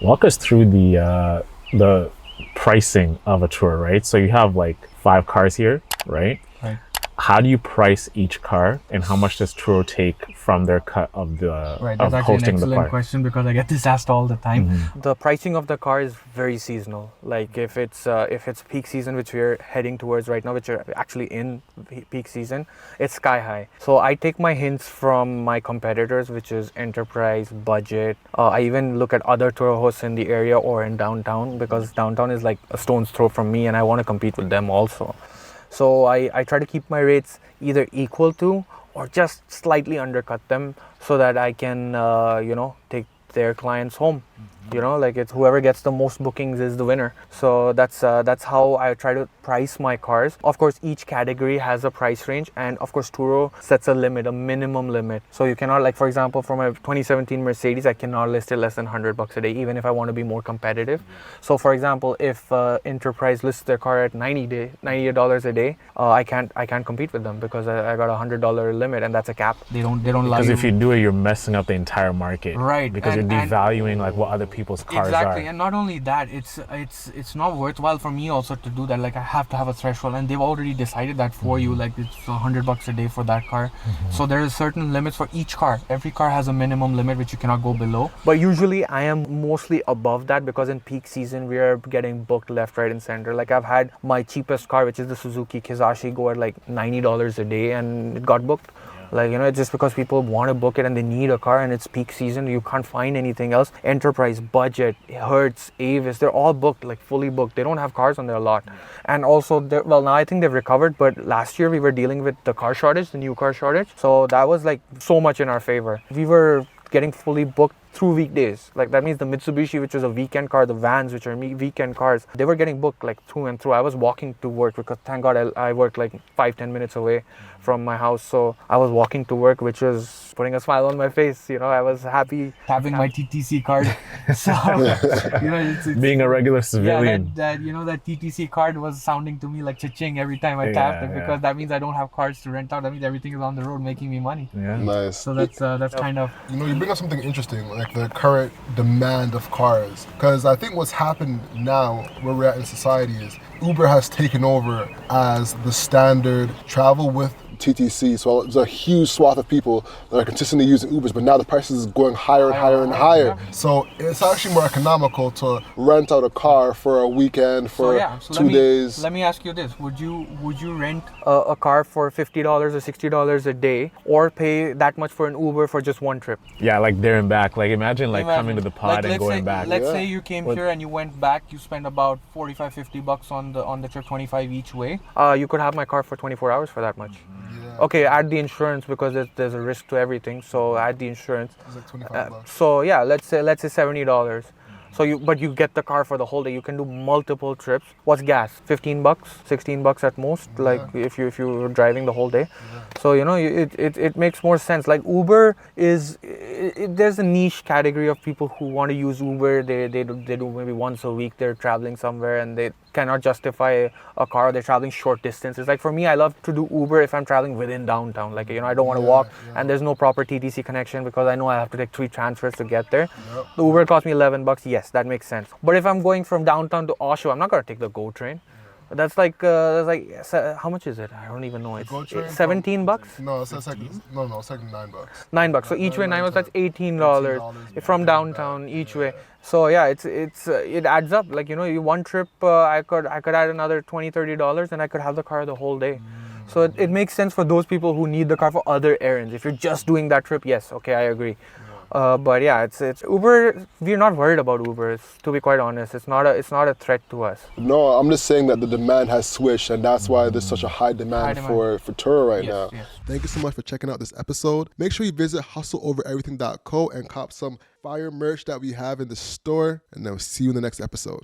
Walk us through the pricing of a tour, right? So you have like 5 cars here, right? Right. How do you price each car, and how much does Turo take from their cut of Right, of that's actually an hosting the excellent car? question because I get this asked all the time. Mhm. The pricing of the car is very seasonal. Like if it's peak season, which we're heading towards right now, which are actually in peak season, it's sky high. So I take my hints from my competitors, which is Enterprise, Budget. I even look at other tour hosts in the area or in downtown because downtown is like a stone's throw from me, and I want to compete with them also. So I try to keep my rates either equal to or just slightly undercut them so that I can, take their clients home. Like it's whoever gets the most bookings is the winner. So that's how I try to price my cars. Of course, each category has a price range, and of course, Turo sets a limit, a minimum limit. So you cannot, like for example, for my 2017 Mercedes, I cannot list it less than $100 a day, even if I want to be more competitive. So for example, if Enterprise lists their car at $90 a day, I can't compete with them because I got $100 limit, and that's a cap. They don't allow Because you. if you do it, you're messing up the entire market, Right, because you're and devaluing like what other people's cars exactly, are. and not only that, it's not worthwhile for me also to do that. Like I have to have a threshold, and they've already decided that for you. Like it's $100 a day for that car. So there is certain limits for each car. Every car has a minimum limit which you cannot go below. But usually I am mostly above that because in peak season we are getting booked left, right, and center. Like I've had my cheapest car, which is the Suzuki Kizashi, go at like $90 a day, and it got booked. Like, it's just because people want to book it and they need a car and it's peak season, you can't find anything else. Enterprise, Budget, Hertz, Avis, they're all booked, like fully booked. They don't have cars on their lot. And also, well, now I think they've recovered, but last year we were dealing with the car shortage, the new car shortage. So that was like so much in our favor. We were getting fully booked through weekdays. Like that means the Mitsubishi, which is a weekend car, the vans, which are weekend cars, they were getting booked like through and through. I was walking to work because thank God I work like 5-10 minutes away from my house. So I was walking to work, which was putting a smile on my face. I was happy having my TTC card. So, it's Being a regular civilian. that TTC card was sounding to me like cha-ching every time I tapped it because that means I don't have cars to rent out. That means everything is on the road making me money. Yeah. Nice. So that's kind of. You bring up something interesting, like the current demand of cars. Because I think what's happened now, where we're at in society, is Uber has taken over as the standard travel with TTC. So there's a huge swath of people that are consistently using Ubers, but now the prices is going higher and higher and higher. So it's actually more economical to rent out a car for a weekend, for 2 days. Let me ask you this: Would you rent a car for $50 or $60 a day, or pay that much for an Uber for just one trip? Yeah, like there and back. Like imagine coming to the pod and going back. Let's say you came here and you went back. You spent about $45-$50 on the trip, 25 each way. You could have my car for 24 hours for that much. Yeah. Okay, add the insurance because there's a risk to everything. So add the insurance. It's like 25 bucks. So yeah, let's say $70. So you get the car for the whole day. You can do multiple trips. What's gas? $15, $16 at most. Yeah. Like if you're driving the whole day. Yeah. So it makes more sense. Like Uber is there's a niche category of people who want to use Uber. They do maybe once a week. They're traveling somewhere and they cannot justify a car. They're traveling short distances. Like for me, I love to do Uber if I'm traveling within downtown. Like I don't want to walk and there's no proper TTC connection because I know I have to take 3 transfers to get there. Yep. The Uber cost me $11. Yes, that makes sense. But if I'm going from downtown to Oshawa, I'm not gonna take the GO train. That's like how much is it? I don't even know. It's $17. No, it's like it's like $9. $9. So each way $9. That's $18 from downtown each way. So yeah, it adds up. Like you one trip, I could add another $20-$30, and I could have the car the whole day. So it makes sense for those people who need the car for other errands. If you're just doing that trip, yes, okay, I agree. But yeah, it's Uber. We're not worried about Uber. To be quite honest, it's not a threat to us. No, I'm just saying that the demand has switched, and that's why there's such a high demand. For Turo right now. Yes. Thank you so much for checking out this episode. Make sure you visit hustleovereverything.co and cop some fire merch that we have in the store, and then we'll see you in the next episode.